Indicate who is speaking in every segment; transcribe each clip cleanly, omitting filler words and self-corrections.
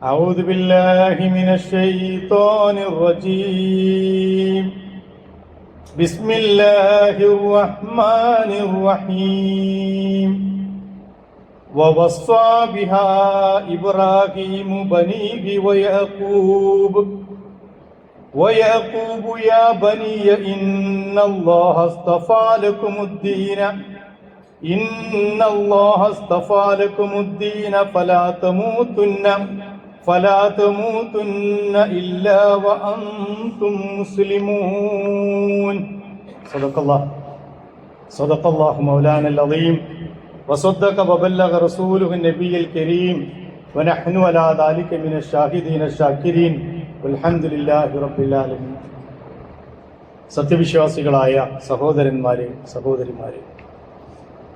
Speaker 1: أعوذ بالله من الشيطان الرجيم بسم الله الرحمن الرحيم ووصى بها إبراهيم بنيه ويعقوب يا بني إن الله اصطفى لكم الدين فلا تموتن إلا وأنتم مسلمون صدق الله مولانا العظيم وصدق وبلغ رسوله النبي الكريم ونحن على ذلك من الشاهدين الشاكرين والحمد لله رب العالمين. സത്യവിശ്വാസികളായ സഹോദരന്മാരെ സഹോദരിമാരെ,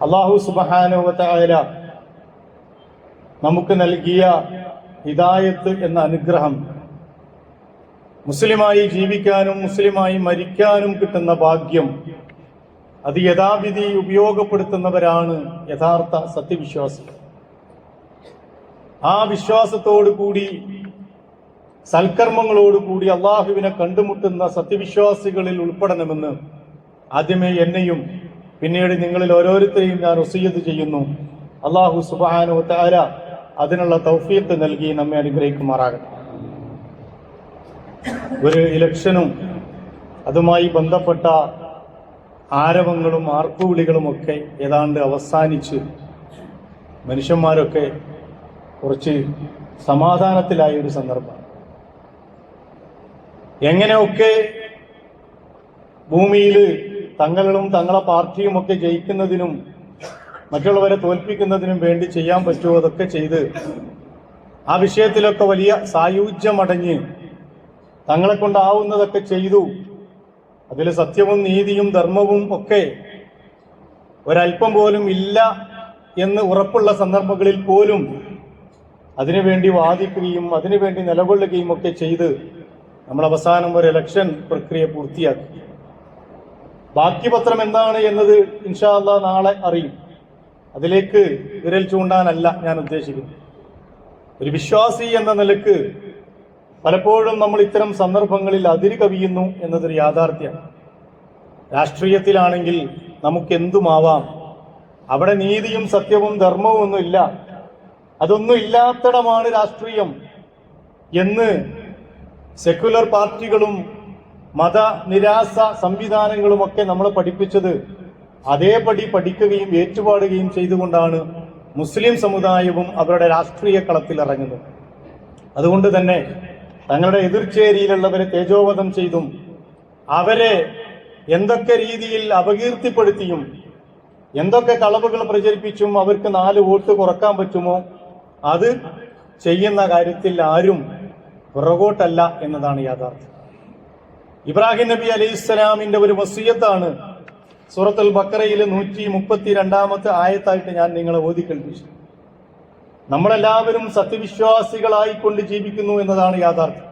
Speaker 1: അല്ലാഹു സുബ്ഹാനഹു വ തആല നമുക്ക് നൽകിയ ഹിദായത്ത് എന്ന അനുഗ്രഹം, മുസ്ലിമായി ജീവിക്കാനും മുസ്ലിമായി മരിക്കാനും കിട്ടുന്ന ഭാഗ്യം, അത് യഥാവിധി ഉപയോഗപ്പെടുത്തുന്നവരാണ് യഥാർത്ഥ സത്യവിശ്വാസികൾ. ആ വിശ്വാസത്തോടുകൂടി സൽക്കർമ്മങ്ങളോടുകൂടി അള്ളാഹുവിനെ കണ്ടുമുട്ടുന്ന സത്യവിശ്വാസികളിൽ ഉൾപ്പെടണമെന്ന് ആദ്യമേ എന്നെയും പിന്നീട് നിങ്ങളിൽ ഓരോരുത്തരെയും ഞാൻ വസിയ്യത്ത് ചെയ്യുന്നു. അല്ലാഹു സുബ്ഹാനഹു വ തആല അതിനുള്ള തൗഫീഖ് നൽകി നമ്മെ അനുഗ്രഹിക്കുമാറാകട്ടെ. ഒരു ഇലക്ഷനും അതുമായി ബന്ധപ്പെട്ട ആരവങ്ങളും ആർപ്പുവിളികളും ഒക്കെ ഏതാണ്ട് അവസാനിച്ച് മനുഷ്യന്മാരൊക്കെ കുറച്ച് സമാധാനത്തിലായ ഒരു സന്ദർഭം. എങ്ങനെയൊക്കെ ഭൂമിയിൽ തങ്ങളും തങ്ങളെ പാർട്ടിയും ഒക്കെ ജയിക്കുന്നതിനും മറ്റുള്ളവരെ തോൽപ്പിക്കുന്നതിനും വേണ്ടി ചെയ്യാൻ പറ്റുമോ അതൊക്കെ ചെയ്ത് ആ വിഷയത്തിലൊക്കെ വലിയ സായുജ്യമടഞ്ഞ് തങ്ങളെ കൊണ്ടാവുന്നതൊക്കെ ചെയ്തു. അതിൽ സത്യവും നീതിയും ധർമ്മവും ഒക്കെ ഒരല്പം പോലും ഇല്ല എന്ന് ഉറപ്പുള്ള സന്ദർഭങ്ങളിൽ പോലും അതിനുവേണ്ടി വാദിക്കുകയും അതിനുവേണ്ടി നിലകൊള്ളുകയും ഒക്കെ ചെയ്ത് നമ്മൾ അവസാനം ഒരു ഇലക്ഷൻ പ്രക്രിയ പൂർത്തിയാക്കി. ബാക്കി പത്രം എന്താണ് എന്നത് ഇൻഷാ അല്ലാഹ് നാളെ അറിയും. അതിലേക്ക് വിരൽ ചൂണ്ടാനല്ല ഞാൻ ഉദ്ദേശിക്കുന്നത്. ഒരു വിശ്വാസി എന്ന നിലക്ക് പലപ്പോഴും നമ്മൾ ഇത്തരം സന്ദർഭങ്ങളിൽ അതിര് കവിയുന്നു എന്നതൊരു യാഥാർത്ഥ്യമാണ്. രാഷ്ട്രീയത്തിലാണെങ്കിൽ നമുക്ക് എന്തുമാവാം, അവിടെ നീതിയും സത്യവും ധർമ്മവും ഒന്നും ഇല്ല, അതൊന്നും ഇല്ലാത്തിടമാണ് രാഷ്ട്രീയം എന്ന് സെക്യുലർ പാർട്ടികളും മതനിരാസ സംവിധാനങ്ങളുമൊക്കെ നമ്മളെ പഠിപ്പിച്ചത് അതേപടി പഠിക്കുകയും ഏറ്റുപാടുകയും ചെയ്തുകൊണ്ടാണ് മുസ്ലിം സമുദായവും അവരുടെ രാഷ്ട്രീയ കളത്തിൽ ഇറങ്ങുന്നത്. അതുകൊണ്ട് തന്നെ തങ്ങളുടെ എതിർചേരിയിലുള്ളവരെ തേജോവധം ചെയ്തും അവരെ എന്തൊക്കെ രീതിയിൽ അപകീർത്തിപ്പെടുത്തിയും എന്തൊക്കെ കളവുകൾ പ്രചരിപ്പിച്ചും അവർക്ക് 4 വോട്ട് കുറക്കാൻ പറ്റുമോ അത് ചെയ്യുന്ന കാര്യത്തിൽ ആരും പുറകോട്ടല്ല എന്നതാണ് യാഥാർത്ഥ്യം. ഇബ്രാഹിം നബി അലൈഹിസ്സലാമിന്റെ ഒരു വസിയത്താണ് സൂറത്തുൽ ബഖറയിൽ 132 ആയത്തായിട്ട് ഞാൻ നിങ്ങളെ ഓതി കേൾപ്പിച്ചു. നമ്മളെല്ലാവരും സത്യവിശ്വാസികളായിക്കൊണ്ട് ജീവിക്കുന്നു എന്നതാണ് യാഥാർത്ഥ്യം.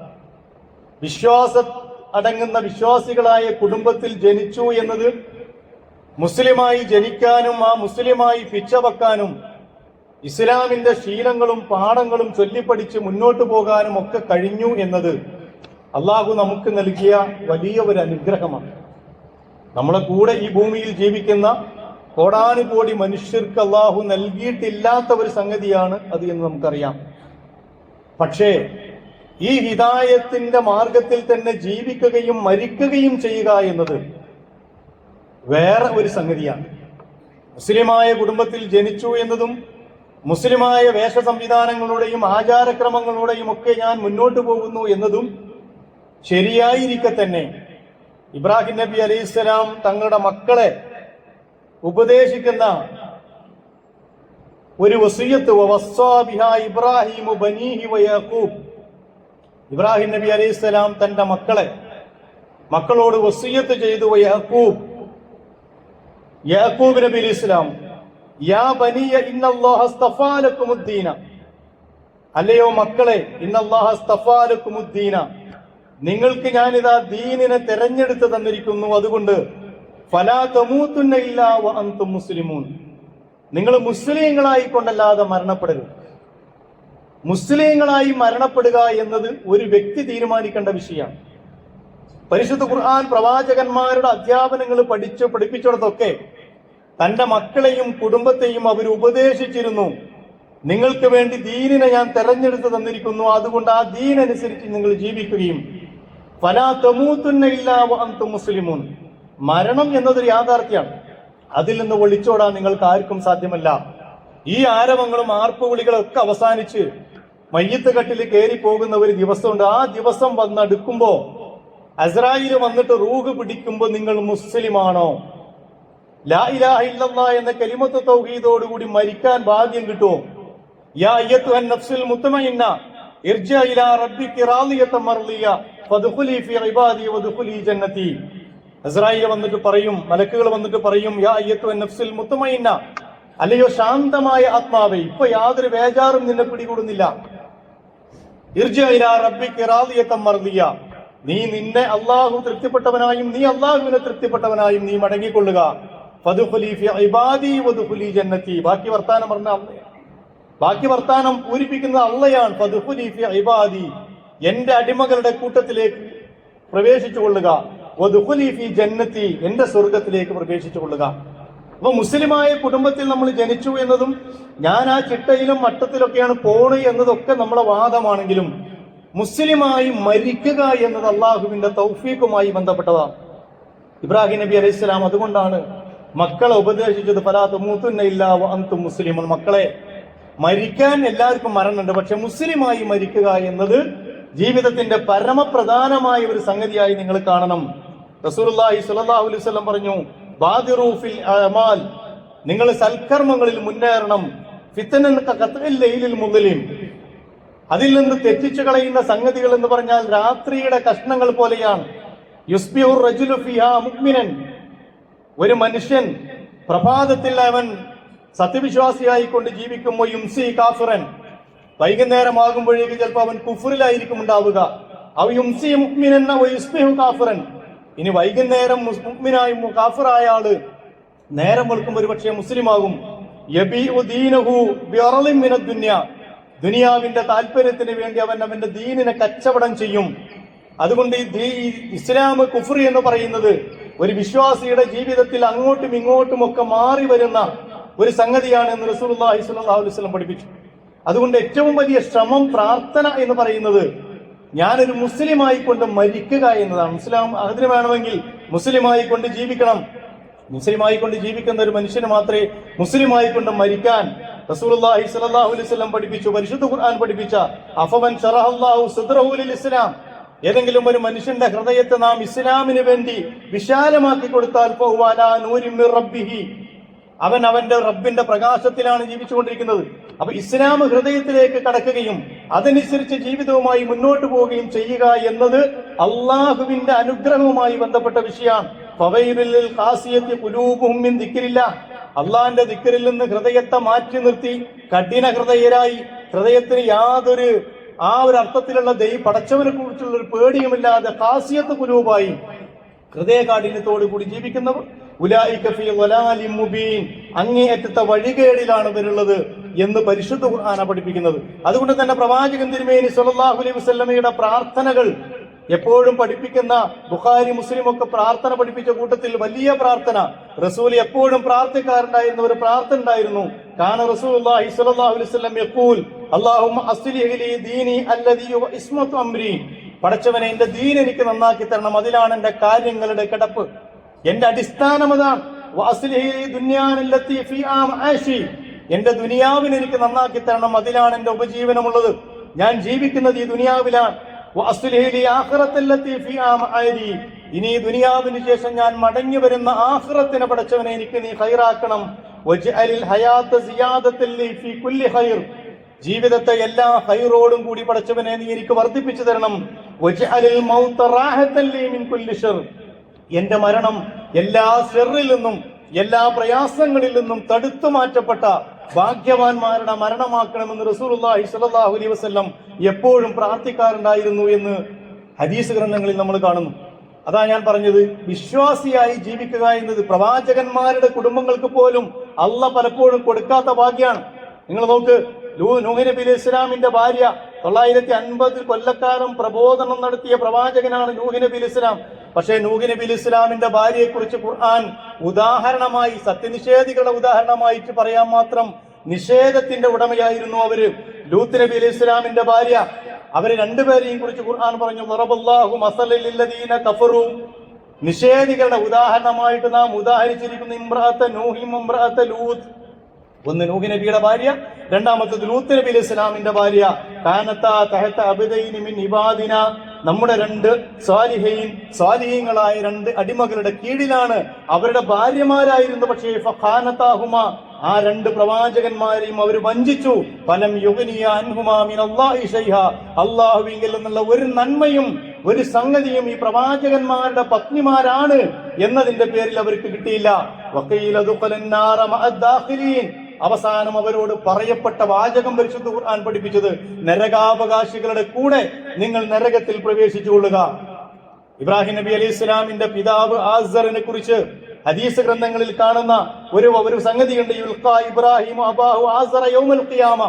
Speaker 1: അടങ്ങുന്ന വിശ്വാസികളായ കുടുംബത്തിൽ ജനിച്ചു എന്നത് മുസ്ലിമായി ജനിക്കാനും ആ മുസ്ലിമായി പിച്ചവെക്കാനും ഇസ്ലാമിന്റെ ശീലങ്ങളും പാഠങ്ങളും ചൊല്ലിപ്പടിച്ച് മുന്നോട്ടു പോകാനും ഒക്കെ കഴിഞ്ഞു എന്നത് അള്ളാഹു നമുക്ക് നൽകിയ വലിയ ഒരു അനുഗ്രഹമാണ്. നമ്മളെ കൂടെ ഈ ഭൂമിയിൽ ജീവിക്കുന്ന കോടാനുകോടി മനുഷ്യർക്ക് അള്ളാഹു നൽകിയിട്ടില്ലാത്ത ഒരു സംഗതിയാണ് അത് എന്ന് നമുക്കറിയാം. പക്ഷേ ഈ ഹിദായത്തിന്റെ മാർഗത്തിൽ തന്നെ ജീവിക്കുകയും മരിക്കുകയും ചെയ്യുക എന്നത് വേറെ ഒരു സംഗതിയാണ്. മുസ്ലിമായ കുടുംബത്തിൽ ജനിച്ചു എന്നതും മുസ്ലിമായ വേഷ സംവിധാനങ്ങളുടെയും ആചാരക്രമങ്ങളുടെയും ഒക്കെ ഞാൻ മുന്നോട്ട് പോകുന്നു എന്നതും ശരിയായിരിക്കെ തന്നെ ഇബ്രാഹിം നബി അലൈഹിസ്സലാം തങ്ങളുടെ മക്കളെ ഉപദേശിക്കുന്ന ഒരു വസിയ്യത്ത് ഇബ്രാഹിമു ബനീഹി വയാഖൂബ്. ഇബ്രാഹിം നബി അലൈഹിസ്സലാം തന്റെ മക്കളോട് വസിയ്യത്ത് ചെയ്തു. യാഖൂബ് നബി അലൈഹിസ്സലാം യാ ബനിയ ഇന്നല്ലാഹ അസ്തഫാ ലക്കുമുദ്ദീന, അല്ലയോ മക്കളെ, ഇന്നല്ലാഹ അസ്തഫാ ലക്കുമുദ്ദീന, നിങ്ങൾക്ക് ഞാനിതാ ദീനിനെ തെരഞ്ഞെടുത്ത് തന്നിരിക്കുന്നു. അതുകൊണ്ട് ഫലാ തമൂതുന്ന ഇല്ലാ വഅൻതും മുസ്ലിമൂൻ, നിങ്ങൾ മുസ്ലിങ്ങളായിക്കൊണ്ടല്ലാതെ മരണപ്പെടരുത്. മുസ്ലിങ്ങളായി മരണപ്പെടുക എന്നത് ഒരു വ്യക്തി തീരുമാനിക്കേണ്ട വിഷയമാണ്. പരിശുദ്ധ ഖുർആൻ പ്രവാചകന്മാരുടെ അധ്യാപനങ്ങൾ പഠിപ്പിച്ചിടത്തൊക്കെ തന്റെ മക്കളെയും കുടുംബത്തെയും അവർ ഉപദേശിച്ചിരുന്നു. നിങ്ങൾക്ക് വേണ്ടി ദീനിനെ ഞാൻ തെരഞ്ഞെടുത്ത് തന്നിരിക്കുന്നു, അതുകൊണ്ട് ആ ദീനനുസരിച്ച് നിങ്ങൾ ജീവിക്കുകയും ഫലാ തമൂതുന്ന ഇല്ലാ വഅൻതും മുസ്ലിമൂൻ. മരണം എന്നതൊരു യാഥാർത്ഥ്യമാണ്. അതിൽ നിന്ന് ഒളിച്ചോടാൻ നിങ്ങൾക്ക് ആർക്കും സാധ്യമല്ല. ഈ ആരവങ്ങളും ആർപ്പുവിളികളൊക്കെ അവസാനിച്ച് മയ്യത്ത് കട്ടിൽ കയറി പോകുന്ന ഒരു ദിവസമുണ്ട്. ആ ദിവസം വന്നെടുക്കുമ്പോ അസ്രായിൽ വന്നിട്ട് റൂഹ് പിടിക്കുമ്പോ നിങ്ങൾ മുസ്ലിമാണോ, ലാ ഇലാഹ ഇല്ലല്ലാഹ് എന്ന കലിമത്ത് തൗഹീദോടുകൂടി മരിക്കാൻ ഭാഗ്യം കിട്ടുമോ? യാ അയ്യത്തുഹൻ നഫ്സുൽ മുത്മഇന്ന ഇർജിഇ ഇലാ റബ്ബികി റാദിയതൻ മർദിയ ഫദ്ഖുലി ഫീ ഇബാദി വദ്ഖുലി ജന്നതി. അസ്രായിൽ വന്നിട്ട് പറയും, മലക്കുകൾ വന്നിട്ട് പറയും, യാ അയ്യത്തുഹൻ നഫ്സുൽ മുത്മഇന്ന, അല്ലയോ ശാന്തമായ ആത്മാവേ, ഇപ്പൊ യാതൊരു വേജാറും നിന്നെ പിടികൂടുന്നില്ല. ഇർജിഇ ഇലാ റബ്ബികി റാദിയതൻ മർദിയ, നീ നിന്നെ അള്ളാഹു തൃപ്തിപ്പെട്ടവനായും നീ അള്ളാഹുവിനെ തൃപ്തിപ്പെട്ടവനായും നീ മടങ്ങിക്കൊള്ളുക. ഫദ്ഖുലി ഫീ ഇബാദി വദ്ഖുലി ജന്നതി. ബാക്കി വർത്താനം പറഞ്ഞ അള്ളയാണ്, ബാക്കി വർത്താനം പൂരിപ്പിക്കുന്നത് അള്ളയാണ്. ഫദ്ഖുലി ഫീ ഇബാദി, എന്റെ അടിമകളുടെ കൂട്ടത്തിലേക്ക് പ്രവേശിച്ചു കൊള്ളുക. വദ്ഖുലി ഫീ ജന്നതി, എന്റെ സ്വർഗത്തിലേക്ക് പ്രവേശിച്ചു കൊള്ളുക. അപ്പൊ മുസ്ലിമായ കുടുംബത്തിൽ നമ്മൾ ജനിച്ചു എന്നതും ഞാൻ ആ ചിട്ടയിലും മട്ടത്തിലൊക്കെയാണ് പോണ് എന്നതൊക്കെ നമ്മളെ വാദമാണെങ്കിലും മുസ്ലിമായി മരിക്കുക എന്നത് അള്ളാഹുവിന്റെ തൗഫീഖുമായി ബന്ധപ്പെട്ടതാണ്. ഇബ്രാഹിം നബി അലൈഹി സ്വലാം അതുകൊണ്ടാണ് മക്കളെ ഉപദേശിച്ചത്, ഫലാ തമൂതുന്ന ഇല്ലാ വഅൻതും മുസ്ലിമൂൻ. മക്കളെ, മരിക്കാൻ എല്ലാവർക്കും മരണമുണ്ട്, പക്ഷെ മുസ്ലിമായി മരിക്കുക എന്നത് ജീവിതത്തിന്റെ പരമപ്രധാനമായ ഒരു സംഗതിയായി നിങ്ങൾ കാണണം. റസൂലുള്ളാഹി സ്വല്ലല്ലാഹു അലൈഹി വസല്ലം പറഞ്ഞു, ബാദിറു ഫിൽ അമാൽ, നിങ്ങൾ സൽക്കർമ്മങ്ങളിൽ മുന്നേറണം. ഫിത്നൻ കഖത്ഇൽ ലൈലിൽ മുദ്ലിം, അതിൽ നിന്ന് തെറ്റിച്ചു കളയുന്ന സംഗതികൾ എന്ന് പറഞ്ഞാൽ രാത്രിയുടെ കഷ്ണങ്ങൾ പോലെയാണ്. യുസ്ബിഹു റജുലു ഫിഹാ മുഅ്മിനൻ, ഒരു മനുഷ്യൻ പ്രഭാതത്തിൽ അവൻ സത്യവിശ്വാസിയായിക്കൊണ്ട് ജീവിക്കുമ്പോൾ യുംസി കാഫിറൻ, വൈകുന്നേരമാകുമ്പോഴേക്ക് ചിലപ്പോൾ അവൻ കുഫറിലായിരിക്കും ഉണ്ടാവുക. അവ യുംസി മുഅ്മിനൻ വ യുസ്ബിഹു കാഫിറൻ, ഇനി വൈകുന്നേരം മുഅ്മിനായി കാഫിറായ ആള് നേരം വെളുക്കുമ്പോൾ ഒരു പക്ഷേ മുസ്ലിമാകും. യബീഉ ദീനഹു ബിഅർളിൻ മിനദ് ദുനിയ, ദുനിയാവിന്റെ താല്പര്യത്തിന് വേണ്ടി അവൻ അവന്റെ ദീനിനെ കച്ചവടം ചെയ്യും. അതുകൊണ്ട് ഈ ഇസ്ലാം കുഫ്ർ എന്ന് പറയുന്നത് ഒരു വിശ്വാസിയുടെ ജീവിതത്തിൽ അങ്ങോട്ടും ഇങ്ങോട്ടും ഒക്കെ മാറി വരുന്ന ഒരു സംഗതിയാണ് എന്ന് റസൂലുള്ളാഹി സ്വല്ലല്ലാഹു അലൈഹി വസല്ലം പഠിപ്പിച്ചു. അതുകൊണ്ട് ഏറ്റവും വലിയ ശ്രമം, പ്രാർത്ഥന എന്ന് പറയുന്നത് ഞാനൊരു മുസ്ലിമായി കൊണ്ട് മരിക്കുക എന്നതാണ്. അതിന് വേണമെങ്കിൽ മുസ്ലിമായി കൊണ്ട് ജീവിക്കണം. മുസ്ലിമായി കൊണ്ട് ജീവിക്കുന്ന ഒരു മനുഷ്യന് മാത്രമേ മുസ്ലിമായി കൊണ്ട് മരിക്കാൻ റസൂലുള്ളാഹി സ്വല്ലല്ലാഹു അലൈഹി വസല്ലം പഠിപ്പിച്ചു. പരിശുദ്ധ ഖുർആൻ പഠിപ്പിച്ച അഫമൻ ശറഹല്ലാഹു സദ്റഹു ലിൽ ഇസ്ലാം, ഏതെങ്കിലും ഒരു മനുഷ്യന്റെ ഹൃദയത്തെ നാം ഇസ്ലാമിന് വേണ്ടി വിശാലമാക്കി കൊടുത്താൽ ഫഹുവ അലാ നൂരിൻ മിർ റബ്ബിഹി, അവൻ അവന്റെ റബ്ബിന്റെ പ്രകാശത്തിലാണ് ജീവിച്ചുകൊണ്ടിരിക്കുന്നത്. അപ്പൊ ഇസ്ലാം ഹൃദയത്തിലേക്ക് കടക്കുകയും അതനുസരിച്ച് ജീവിതവുമായി മുന്നോട്ട് പോവുകയും ചെയ്യുക എന്നത് അള്ളാഹുവിന്റെ അനുഗ്രഹവുമായി ബന്ധപ്പെട്ട വിഷയമാണ്. ഫവൈലുൽ ഖാസിയത്തി ഖുലൂബുഹും മിൻ ദിക്രില്ലാഹ്, അള്ളാഹിന്റെ ദിക്റിൽ നിന്ന് ഹൃദയത്തെ മാറ്റി നിർത്തി കഠിന ഹൃദയരായി, ഹൃദയത്തിന് യാതൊരു ഒരു അർത്ഥത്തിലുള്ള പടച്ചവനെ കുറിച്ചുള്ള ഒരു പേടിയുമില്ലാതെ ഖാസിയത്ത് ഖുലൂബായി ഹൃദയകാഠിന്യത്തോടു കൂടി ജീവിക്കുന്നവർ ഉലൈക ഫീ ളലാലിൻ മുബീൻ, അങ്ങേയറ്റത്തെ വഴികേടിലാണ് ഇവരുള്ളത് എന്ന് പരിശുദ്ധ ഖുർആന പഠിപ്പിക്കുന്നത്. അതുകൊണ്ട് തന്നെ പ്രവാചകൻ തിരുമേനി സ്വല്ലല്ലാഹു അലൈഹി വസല്ലമയുടെ പ്രാർത്ഥനകൾ എപ്പോഴും പഠിപ്പിക്കുന്ന ബുഖാരി മുസ്ലിം ഒക്കെ പ്രാർത്ഥന പഠിപ്പിച്ച കൂട്ടത്തിൽ വലിയ പ്രാർത്ഥന റസൂൽ എപ്പോഴും പ്രാർത്ഥിക്കാറുണ്ടായിരുന്ന ഒരു പ്രാർത്ഥന ഉണ്ടായിരുന്നു. കാന റസൂലുള്ളാഹി സ്വല്ലല്ലാഹു അലൈഹി വസല്ലം യഖൂൽ അല്ലാഹുമ്മ അസ്ലിഹ് ലി ദീനി അല്ലദീ ഹുവ ഇസ്മത്തു അംരി, പടച്ചവനെ എന്റെ ദീൻ എനിക്ക് നന്നാക്കി തരണം, അതിലാണ് എന്റെ കാര്യങ്ങളുടെ കിടപ്പ്, എന്റെ അടിസ്ഥാനം അതാണ്. വഅസ്ലിഹ് ലി ദുനിയാനല്ലത്തി ഫീ ആശി, എന്റെ ദുനിയാവിനെ എനിക്ക് നന്നാക്കി തരണം, അതിലാണ് എന്റെ ഉപജീവനമുള്ളത്, ഞാൻ ജീവിക്കുന്നത് ഈ ദുനിയാവിലാണ്. ഇനി ദുനിയാവിന് ശേഷം ഞാൻ മടങ്ങി വരുന്ന ആഖിറത്തിനെ പടച്ചവനെ എനിക്ക് നീ ഖൈറാക്കണം. ജീവിതത്തെ എല്ലാ ഖൈറോടും കൂടി പടച്ചവനെ നീ എനിക്ക് വർദ്ധിപ്പിച്ചു തരണം. എന്റെ മരണം എല്ലാ ഷർറിൽ നിന്നും എല്ലാ പ്രയാസങ്ങളിൽ നിന്നും തടുത്തു മാറ്റപ്പെട്ട ഭാഗ്യവാന്മാരുടെ മരണമാക്കണമെന്ന് റസൂലുള്ളാഹി സ്വല്ലല്ലാഹു അലൈഹി വസല്ലം എപ്പോഴും പ്രാർത്ഥിക്കാറുണ്ടായിരുന്നു എന്ന് ഹദീസ് ഗ്രന്ഥങ്ങളിൽ നമ്മൾ കാണുന്നു. അതാ ഞാൻ പറഞ്ഞത്, വിശ്വാസിയായി ജീവിക്കുക എന്നത് പ്രവാചകന്മാരുടെ കുടുംബങ്ങൾക്ക് പോലും അള്ളാഹ് പലപ്പോഴും കൊടുക്കാത്ത ഭാഗ്യമാണ്. നിങ്ങൾ നോക്ക്, നൂഹ് നബി അലൈഹി ഇസ്ലാമിന്റെ ഭാര്യ 950 കൊല്ലക്കാലം പ്രബോധനം നടത്തിയ പ്രവാചകനാണ് നൂഹ് നബി അലൈഹി ഇസ്ലാം. പക്ഷേ നൂഹ് നബി അലൈഹി ഇസ്ലാമിന്റെ ഭാര്യയെ കുറിച്ച് ഖുർആൻ ഉദാഹരണമായി, സത്യനിഷേധികളുടെ ഉദാഹരണമായിട്ട് പറയാൻ മാത്രം നിഷേധത്തിന്റെ ഉടമയായിരുന്നു അവര്. ലൂത്ത് നബി അലൈഹി ഇസ്ലാമിന്റെ ഭാര്യ, അവര് രണ്ടുപേരെയും കുറിച്ച് ഖുർആൻ പറഞ്ഞു, ളറബല്ലാഹു മസലൻ ലില്ലദീന കഫറു, നിഷേധികളുടെ ഉദാഹരണമായിട്ട് നാം ഉദാഹരിച്ചിരിക്കുന്ന ഇംറഅത്ത നൂഹിം ഇംറഅത്ത ലൂത്ത്. ഒന്ന് നൂഹ് നബിയുടെ ഭാര്യ, രണ്ടാമത്തത് ലൂത്ത് നബി അലൈഹി ഇസ്ലാമിന്റെ ഭാര്യ. കാനത്താ തഹത അബ്ദൈനി മിൻ ഇബാദിന, നമ്മുടെ രണ്ട് സ്വാലിഹീങ്ങളായ രണ്ട് അടിമകളുടെ കീഴിലാണ്, അവരുടെ ഭാര്യമാരായിരുന്നു. പക്ഷേ ഫഖാനതാഹുമ, ആ രണ്ട് പ്രവാചകന്മാരെയും അവർ വഞ്ചിച്ചു. ഫലം യുഗ്നിയ അൻഹുമാ മിനല്ലാഹി ശൈഅ, അല്ലാഹുവിങ്കിൽ നിന്നുള്ള ഒരു നന്മയും ഒരു സംഗതിയും ഈ പ്രവാചകന്മാരുടെ പത്നിമാരാണ് എന്നതിന്റെ പേരിൽ അവർക്ക് കിട്ടിയില്ല. വഖീല ദുഖലൻ നാറ മഅദ്ദാഖിലീൻ, അവസാനം അവരോട് പറയപ്പെട്ട വാചകം പരിശുദ്ധ ഖുർആൻ പഠിപ്പിച്ചത്, നരകാവകാശികളുടെ കൂടെ നിങ്ങൾ നരകത്തിൽ പ്രവേശിച്ചുകൊള്ളുക. ഇബ്രാഹിം നബി അലൈഹി ഇസ്ലാമിന്റെ പിതാവ് ആസറിനെ കുറിച്ച് ഹദീസ് ഗ്രന്ഥങ്ങളിൽ കാണുന്ന ഒരു സംഗതിയുണ്ട്. യുൽഖാ ഇബ്രാഹിം അബാഹു ആസറ യൗമൽ ഖിയാമ,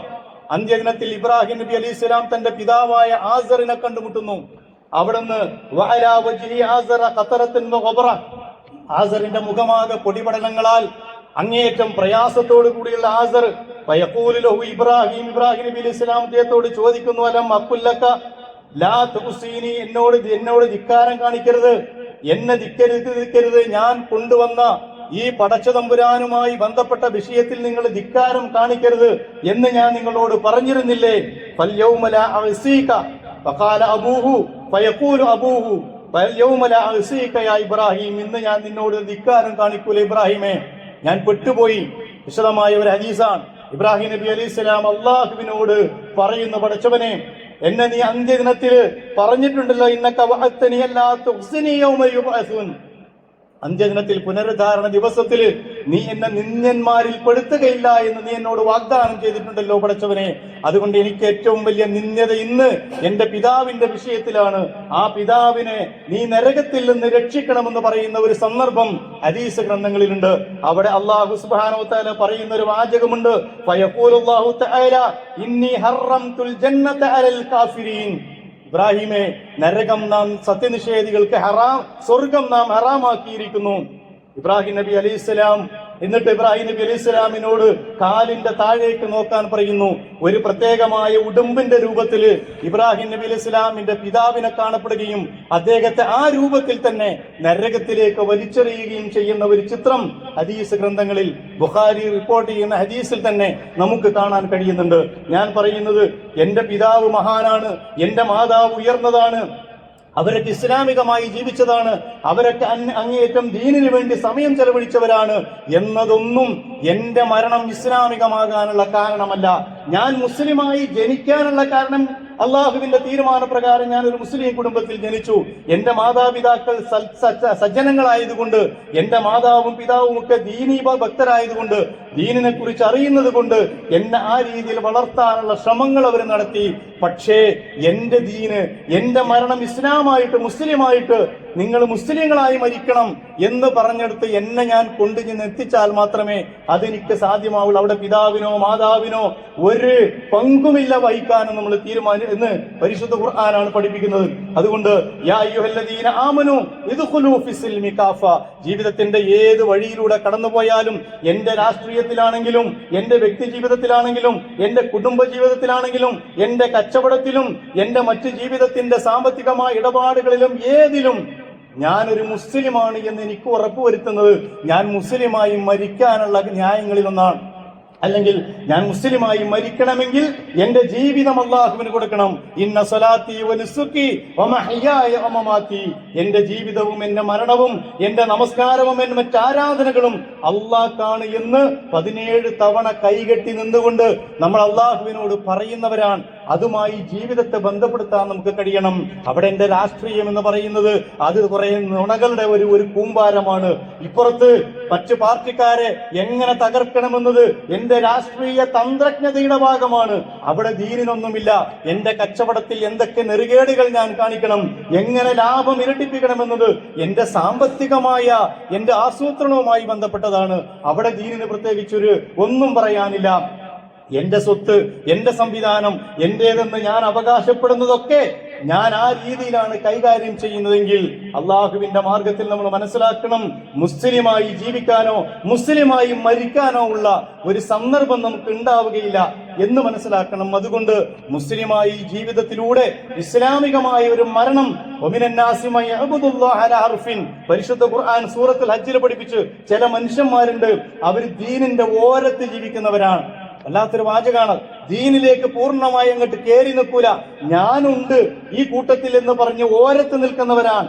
Speaker 1: അന്ത്യദിനത്തിൽ ഇബ്രാഹിം നബി അലൈഹി ഇസ്ലാം തന്റെ പിതാവായ ആസറിനെ കണ്ടുമുട്ടുന്നു. അവിടുന്ന് വഅലാ വജ്ഹി ആസറ ഖതറത്തുൻ വഖബറ, ആസറിന്റെ മുഖമാകെ പൊടിപടലങ്ങളാൽ അങ്ങേയറ്റം പ്രയാസത്തോടു കൂടിയുള്ള ആസർ. ഫയഖൂലു ലഹു ഇബ്രാഹിം, ഇബ്രാഹിം നബി അലൈഹി ഇസ്ലാം അദ്ദേഹത്തോട് ചോദിക്കുന്നു, അലം അഖുല്ലക ലാ തുസീനി, എന്നോട് ധിക്കാരം കാണിക്കരുത്, എന്നെ ധിക്കരുത്, ഞാൻ കൊണ്ടുവന്ന ഈ പടച്ചതമ്പുരാനുമായി ബന്ധപ്പെട്ട വിഷയത്തിൽ നിങ്ങൾ ധിക്കാരം കാണിക്കരുത് എന്ന് ഞാൻ നിങ്ങളോട് പറഞ്ഞിരുന്നില്ലേ? ഫൽയൗമ ലാ അഅസീക ഫഖാല അബൂഹു ഫയഖൂലു അബൂഹു ഫൽയൗമ ലാ അഅസീക യാ ഇബ്രാഹിം, ഇന്ന് ഞാൻ നിന്നോട് ധിക്കാരം കാണിക്കൂല ഇബ്രാഹിമേ, ഞാൻ പെട്ടുപോയി. വിശദമായ ഒരു ഹദീസാണ്. ഇബ്രാഹിം നബി അലൈഹി സ്വലാം അള്ളാഹുവിനോട് പറയുന്നു, പടച്ചവനെ, എന്നെ നീ അന്ത്യദിനത്തിൽ പറഞ്ഞിട്ടുണ്ടല്ലോ, ഇന്നക വഅദ്തനി അല്ലാ തുഖ്സിനി യൗമ യുബ്അസൂൻ, അന്ത്യദിനത്തിൽ പുനരുദ്ധാരണ ദിവസത്തിൽ നീ എന്നെ നിന്ദ്യന്മാരിൽ പെടുത്തുകയില്ല എന്ന് നീ എന്നോട് വാഗ്ദാനം ചെയ്തിട്ടുണ്ടല്ലോ പടച്ചവനെ. അതുകൊണ്ട് എനിക്ക് ഏറ്റവും വലിയ നിന്ദ്യത ഇന്ന് എന്റെ പിതാവിന്റെ വിഷയത്തിലാണ്. ആ പിതാവിനെ നീ നരകത്തിൽ നിന്ന് രക്ഷിക്കണമെന്ന് പറയുന്ന ഒരു സന്ദർഭം ഹദീസ് ഗ്രന്ഥങ്ങളിലുണ്ട്. അവിടെ അല്ലാഹു സുബ്ഹാനഹു വ തആല പറയുന്ന ഒരു വാചകമുണ്ട്, ഫയഖൂലുല്ലാഹു തആല ഇന്നി ഹറംതുൽ ജന്നത അലൽ കാഫിരീൻ, ഇബ്രാഹിമേ, നരകം നാം സത്യനിഷേധികൾക്ക് സ്വർഗം നാം ഹറാമാക്കിയിരിക്കുന്നു. ഇബ്രാഹിം നബി അലൈഹി സ്വലാം എന്നിട്ട് ഇബ്രാഹിം നബി അലൈഹി സ്വലാമിനോട് കാലിന്റെ താഴേക്ക് നോക്കാൻ പറയുന്നു. ഒരു പ്രത്യേകമായ ഉടുമ്പിന്റെ രൂപത്തിൽ ഇബ്രാഹിം നബി അലൈഹി സ്വലാമിന്റെ പിതാവിനെ കാണപ്പെടുകയും അദ്ദേഹത്തെ ആ രൂപത്തിൽ തന്നെ നരകത്തിലേക്ക് വലിച്ചെറിയുകയും ചെയ്യുന്ന ഒരു ചിത്രം ഹദീസ് ഗ്രന്ഥങ്ങളിൽ, ബുഖാരി റിപ്പോർട്ട് ചെയ്യുന്ന ഹദീസിൽ തന്നെ നമുക്ക് കാണാൻ കഴിയുന്നുണ്ട്. ഞാൻ പറയുന്നത്, എന്റെ പിതാവ് മഹാനാണ്, എന്റെ മാതാവ് ഉയർന്നതാണ്, അവരൊക്കെ ഇസ്ലാമികമായി ജീവിച്ചതാണ്, അവരൊക്കെ അങ്ങേയറ്റം ദീനിനു വേണ്ടി സമയം ചെലവഴിച്ചവരാണ് എന്നതൊന്നും എന്റെ മരണം ഇസ്ലാമികമാകാനുള്ള കാരണമല്ല. ഞാൻ മുസ്ലിമായി ജനിക്കാനുള്ള കാരണം അള്ളാഹുവിന്റെ തീരുമാനപ്രകാരം ഞാൻ ഒരു മുസ്ലിം കുടുംബത്തിൽ ജനിച്ചു. എന്റെ മാതാപിതാക്കൾ സജ്ജനങ്ങളായതുകൊണ്ട്, എന്റെ മാതാവും പിതാവും ഒക്കെ ദീനീ ഭക്തരായതുകൊണ്ട്, ദീനിനെ കുറിച്ച് അറിയുന്നത് കൊണ്ട് എന്നെ ആ രീതിയിൽ വളർത്താനുള്ള ശ്രമങ്ങൾ അവർ നടത്തി. പക്ഷേ എന്റെ ദീന്, എന്റെ മരണം ഇസ്ലാമായിട്ട്, മുസ്ലിമായിട്ട്, നിങ്ങൾ മുസ്ലിങ്ങളായി മരിക്കണം എന്ന് പറഞ്ഞെടുത്ത് എന്നെ ഞാൻ കൊണ്ടുചെന്ന് എത്തിച്ചാൽ മാത്രമേ അതെനിക്ക് സാധ്യമാവുള്ളൂ. അവിടെ പിതാവിനോ മാതാവിനോ ഒരു പങ്കുമില്ല വഹിക്കാനും നമ്മൾ എന്ന് പരിശുദ്ധ ഖുർആനാണ് പഠിപ്പിക്കുന്നത്. അതുകൊണ്ട് യാ അയ്യുഹല്ലദീന ആമനൂ ഇദ്ഖുലൂ ഫിസ്സിൽമി കാഫ, ജീവിതത്തിന്റെ ഏത് വഴിയിലൂടെ കടന്നുപോയാലും, എന്റെ രാഷ്ട്രീയത്തിലാണെങ്കിലും, എന്റെ വ്യക്തി ജീവിതത്തിലാണെങ്കിലും, എന്റെ കുടുംബ ജീവിതത്തിലാണെങ്കിലും, എന്റെ കച്ചവടത്തിലും, എന്റെ മറ്റു ജീവിതത്തിന്റെ സാമ്പത്തികമായ ഇടപാടുകളിലും ഏതിലും ഞാനൊരു മുസ്ലിമാണ് എന്ന് എനിക്ക് ഉറപ്പുവരുത്തുന്നത് ഞാൻ മുസ്ലിമായി മരിക്കാനുള്ള ന്യായങ്ങളിൽ ഒന്നാണ്. അല്ലെങ്കിൽ ഞാൻ മുസ്ലിമായി മരിക്കണമെങ്കിൽ എന്റെ ജീവിതം അല്ലാഹുവിന് കൊടുക്കണം. ഇന്ന സ്വലാത്തി വനുസുക്കി വമഹ്യായ വമമാതി, എന്റെ ജീവിതവും എന്റെ മരണവും എന്റെ നമസ്കാരവും എന്റെ മറ്റാരാധനകളും അല്ലാഹ്ക്കാണ് എന്ന് 17 തവണ കൈകെട്ടി നിന്നുകൊണ്ട് നമ്മൾ അല്ലാഹുവിനോട് പറയുന്നവരാണ്. അതുമായി ജീവിതത്തെ ബന്ധപ്പെടുത്താൻ നമുക്ക് കഴിയണം. അവിടെ എന്റെ രാഷ്ട്രീയം എന്ന് പറയുന്നത് അത് കുറെ നുണകളുടെ ഒരു കൂമ്പാരമാണ്. ഇപ്പുറത്ത് മറ്റു പാർട്ടിക്കാരെ എങ്ങനെ തകർക്കണമെന്നത് എന്റെ രാഷ്ട്രീയ തന്ത്രജ്ഞതയുടെ ഭാഗമാണ്. അവിടെ ദീനിനൊന്നുമില്ല. എന്റെ കച്ചവടത്തിൽ എന്തൊക്കെ നെറുകേടുകൾ ഞാൻ കാണിക്കണം, എങ്ങനെ ലാഭം ഇരട്ടിപ്പിക്കണമെന്നത് എന്റെ സാമ്പത്തികമായ എന്റെ ആസൂത്രണവുമായി ബന്ധപ്പെട്ടതാണ്. അവിടെ ദീനിന് പ്രത്യേകിച്ചൊരു ഒന്നും പറയാനില്ല. എന്റെ സ്വത്ത്, എന്റെ സംവിധാനം, എന്റേതെന്ന് ഞാൻ അവകാശപ്പെടുന്നതൊക്കെ ഞാൻ ആ രീതിയിലാണ് കൈകാര്യം ചെയ്യുന്നതെങ്കിൽ അള്ളാഹുവിന്റെ മാർഗത്തിൽ നമ്മൾ മനസ്സിലാക്കണം, മുസ്ലിമായി ജീവിക്കാനോ മുസ്ലിമായി മരിക്കാനോ ഉള്ള ഒരു സന്ദർഭം നമുക്ക് ഉണ്ടാവുകയില്ല എന്ന് മനസ്സിലാക്കണം. അതുകൊണ്ട് മുസ്ലിമായി ജീവിതത്തിലൂടെ ഇസ്ലാമികമായ ഒരു മരണം, പരിശുദ്ധ ഖുർആൻ സൂറത്തുൽ ഹജ്ജിൽ പഠിപ്പിച്ച് ചില മനുഷ്യന്മാരുണ്ട്, അവർ ദീനിന്റെ ഓരത്ത് ജീവിക്കുന്നവരാണ്. വല്ലാത്തൊരു വാചകാണ്. ദീനിലേക്ക് പൂർണ്ണമായി അങ്ങോട്ട് കയറി നിൽക്കൂല, ഞാനുണ്ട് ഈ കൂട്ടത്തിൽ എന്ന് പറഞ്ഞ് ഓരത്ത് നിൽക്കുന്നവരാണ്.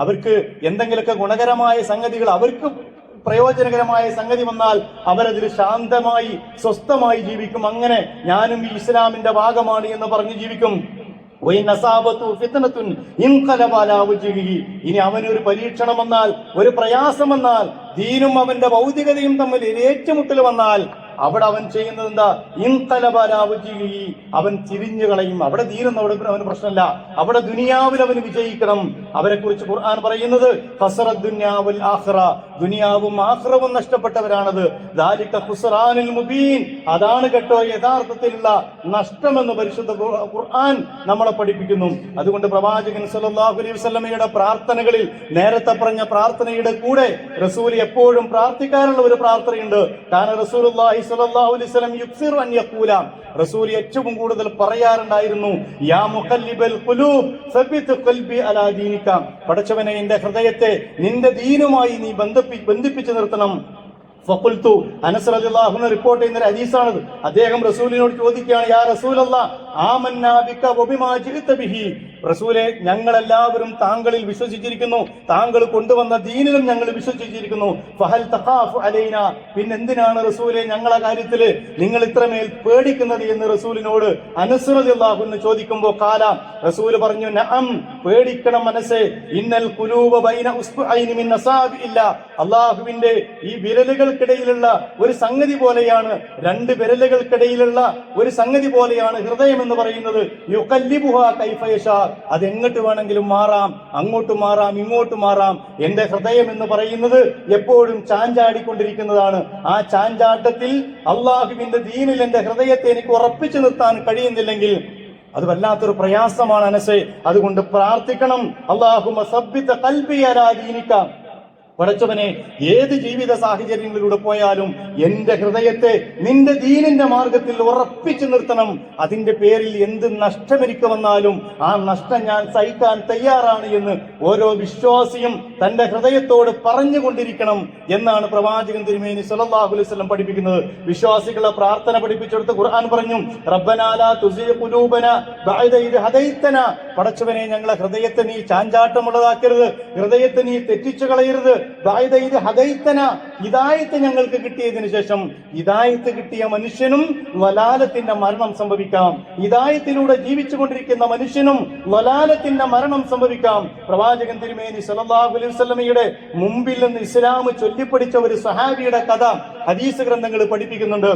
Speaker 1: അവർക്ക് എന്തെങ്കിലുമൊക്കെ ഗുണകരമായ സംഗതികൾ, അവർക്ക് പ്രയോജനകരമായ സംഗതി വന്നാൽ അവരതിൽ ശാന്തമായി സ്വസ്ഥമായി ജീവിക്കും. അങ്ങനെ ഞാനും ഈ ഇസ്ലാമിന്റെ ഭാഗമാണ് എന്ന് പറഞ്ഞ് ജീവിക്കും. ഇനി അവനൊരു പരീക്ഷണം വന്നാൽ, ഒരു പ്രയാസം വന്നാൽ, ദീനും അവന്റെ ഭൗതികതയും തമ്മിൽ ഏറ്റുമുട്ടൽ വന്നാൽ അവിടെ അവൻ ചെയ്യുന്നത് എന്താ? അവൻ തിരിഞ്ഞു കളയും. അവിടെ ദീനൊന്നും അവിടെ അവന് പ്രശ്നമില്ല, അവിടെ ദുനിയാവിൽ അവന് വിജയിക്കണം. അവരെ കുറിച്ച് ഖുർആൻ പറയുന്നത് ദുനിയാവും ആഖിറവും നഷ്ടപ്പെട്ടവരാണത്. അതാണ് കേട്ടോ യഥാർത്ഥത്തിലുള്ള നഷ്ടമെന്ന് പരിശുദ്ധ ഖുർആൻ നമ്മളെ പഠിപ്പിക്കുന്നു. അതുകൊണ്ട് പ്രവാചകൻ സല്ലല്ലാഹു അലൈഹി വസല്ലമയുടെ പ്രാർത്ഥനകളിൽ, നേരത്തെ പറഞ്ഞ പ്രാർത്ഥനയുടെ കൂടെ റസൂൽ എപ്പോഴും പ്രാർത്ഥിക്കാനുള്ള ഒരു പ്രാർത്ഥനയുണ്ട്. കാരണം റസൂലുള്ളാഹി സ്വല്ലല്ലാഹു അലൈഹി വസല്ലം യുക്സിറു അൻ യഖൂല, റസൂൽ ഏറ്റവും കൂടുതൽ പറയാറുണ്ടായിരുന്നു, യാ മുഖല്ലിബൽ ഖുലൂബ് സബ്ബിത് ഖൽബി അലാ ദീനിക, പടച്ചവനെ എന്റെ ഹൃദയത്തെ നിന്റെ ദീനുമായി നീ ബന്ധിപ്പിച്ചു നിർത്തണം. ഫഖുൽതു, അനസ് റളിയല്ലാഹു അൻഹു റിപ്പോർട്ട് ചെയ്യുന്ന ഒരു ഹദീസാണത്. അദ്ദേഹം റസൂലിനോട് ചോദിക്കുകയാണ്, യാ റസൂലല്ലാഹ് ആമന്നാ ബിക വബിമാ ജിഅത ബിഹി, റസൂലെ ഞങ്ങളെല്ലാവരും താങ്കളിൽ വിശ്വസിച്ചിരിക്കുന്നു, താങ്കൾ കൊണ്ടുവന്ന ദീനിലും ഞങ്ങൾ വിശ്വസിച്ചിരിക്കുന്നു. ഫഹൽ തഖാഫു അലൈനാ, പിന്നെന്തിനാണ് റസൂലെ ഞങ്ങളെ കാര്യത്തിൽ നിങ്ങൾ ഇത്രമേൽ പേടിക്കുന്നത് എന്ന് റസൂലിനോട് അനസ് റളിയല്ലാഹു അൻഹു ചോദിക്കുമ്പോൾ ഖാല, റസൂൽ പറഞ്ഞു, നഅം, പേടിക്കണം മനസ്സേ, ഇന്നൽ ഖുലൂബ ബൈന ഉസ്ബുഐനി മിൻ അസാബില്ല, അല്ലാഹുവിന്റെ ഈ വിരലുകൾക്കിടയിലുള്ള ഒരു സംഗതി പോലെയാണ്, രണ്ട് വിരലുകൾക്കിടയിലുള്ള ഒരു സംഗതി പോലെയാണ് ഹൃദയം എന്ന് പറയുന്നത്. യുഖല്ലിബുഹാ കൈഫ യശാ, അതെങ്ങോട്ട് വേണമെങ്കിലും മാറാം, അങ്ങോട്ട് മാറാം, ഇങ്ങോട്ട് മാറാം. എന്റെ ഹൃദയം എന്ന് പറയുന്നത് എപ്പോഴും ചാഞ്ചാടിക്കൊണ്ടിരിക്കുന്നതാണ്. ആ ചാഞ്ചാട്ടത്തിൽ അള്ളാഹുവിന്റെ ദീനിൽ എന്റെ ഹൃദയത്തെ എനിക്ക് ഉറപ്പിച്ചു നിർത്താൻ കഴിയുന്നില്ലെങ്കിൽ അത് വല്ലാത്തൊരു പ്രയാസമാണ് അനസേ. അതുകൊണ്ട് പ്രാർത്ഥിക്കണം, അല്ലാഹുമ്മ സബ്ബിത് ഖൽബി അലാ ദീനിക, പടച്ചവനെ ഏത് ജീവിത സാഹചര്യങ്ങളിലൂടെ പോയാലും എന്റെ ഹൃദയത്തെ നിന്റെ ദീനിന്റെ മാർഗത്തിൽ ഉറപ്പിച്ചു നിർത്തണം. അതിന്റെ പേരിൽ എന്ത് നഷ്ടമെനിക്ക് വന്നാലും ആ നഷ്ടം ഞാൻ സഹിക്കാൻ തയ്യാറാണ് എന്ന് ഓരോ വിശ്വാസിയും തന്റെ ഹൃദയത്തോട് പറഞ്ഞുകൊണ്ടിരിക്കണം എന്നാണ് പ്രവാചകൻ തിരുമേനി സ്വല്ലല്ലാഹു അലൈഹി വസല്ലം പഠിപ്പിക്കുന്നത്. വിശ്വാസികളെ പ്രാർത്ഥന പഠിപ്പിച്ചെടുത്ത് ഖുർആൻ പറഞ്ഞു, റബ്ബനാ ലാ തുസിഗ് ഖുലൂബനാ ബഅദ ഇദ് ഹദൈതനാ, പടച്ചവനെ ഞങ്ങളെ ഹൃദയത്തെ നീ ചാഞ്ചാട്ടമുള്ളതാക്കരുത്, ഹൃദയത്തെ നീ തെറ്റിച്ചു കളയരുത്. ഹിദായത്ത് ഞങ്ങൾക്ക് കിട്ടിയതിനു ശേഷം, ഹിദായത്ത് കിട്ടിയ മനുഷ്യനും വലാലത്തിന്റെ മരണം സംഭവിക്കാം, ഹിദായത്തിലൂടെ ജീവിച്ചു കൊണ്ടിരിക്കുന്ന മനുഷ്യനും വലാലത്തിന്റെ മരണം സംഭവിക്കാം. പ്രവാചകൻ തിരുമേനി സല്ലല്ലാഹു അലൈഹി വസല്ലമയുടെ മുമ്പിൽ നിന്ന് ഇസ്ലാം ചൊല്ലിപ്പടിച്ച ഒരു സഹാബിയുടെ കഥ ഹദീസ് ഗ്രന്ഥങ്ങൾ പഠിപ്പിക്കുന്നുണ്ട്.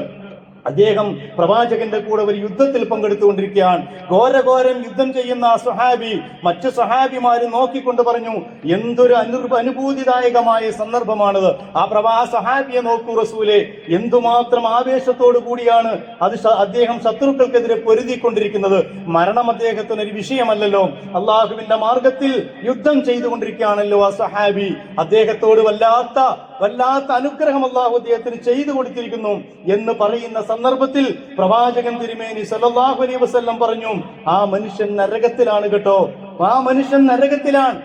Speaker 1: അദ്ദേഹം പ്രവാചകന്റെ കൂടെ ഒരു യുദ്ധത്തിൽ പങ്കെടുത്തുകൊണ്ടിരിക്കുകയാണ്. ഘോരഘോരം യുദ്ധം ചെയ്യുന്ന ആ സ്വഹാബി മറ്റു സ്വഹാബിമാര് നോക്കിക്കൊണ്ട് പറഞ്ഞു, എന്തൊരു അനുഭൂതിദായകമായ സന്ദർഭമാണത്. ആ സ്വഹാബിയെ നോക്കൂ റസൂലെ, എന്തുമാത്രം ആവേശത്തോടു കൂടിയാണ് അദ്ദേഹം ശത്രുക്കൾക്കെതിരെ പൊരുതിക്കൊണ്ടിരിക്കുന്നത്. മരണം അദ്ദേഹത്തിന് ഒരു വിഷയമല്ലല്ലോ, അള്ളാഹുവിന്റെ മാർഗത്തിൽ യുദ്ധം ചെയ്തുകൊണ്ടിരിക്കുകയാണല്ലോ ആ സ്വഹാബി. അദ്ദേഹത്തോട് വല്ലാത്ത അനുഗ്രഹം അള്ളാഹു അദ്ദേഹത്തിന് ചെയ്തു കൊടുത്തിരിക്കുന്നു എന്ന് പറയുന്ന സന്ദർഭത്തിൽ പ്രവാചകൻ തിരുമേനി സല്ലല്ലാഹു അലൈഹി വസല്ലം പറഞ്ഞു, ആ മനുഷ്യൻ നരകത്തിലാണ് കേട്ടോ, ആ മനുഷ്യൻ നരകത്തിലാണ്.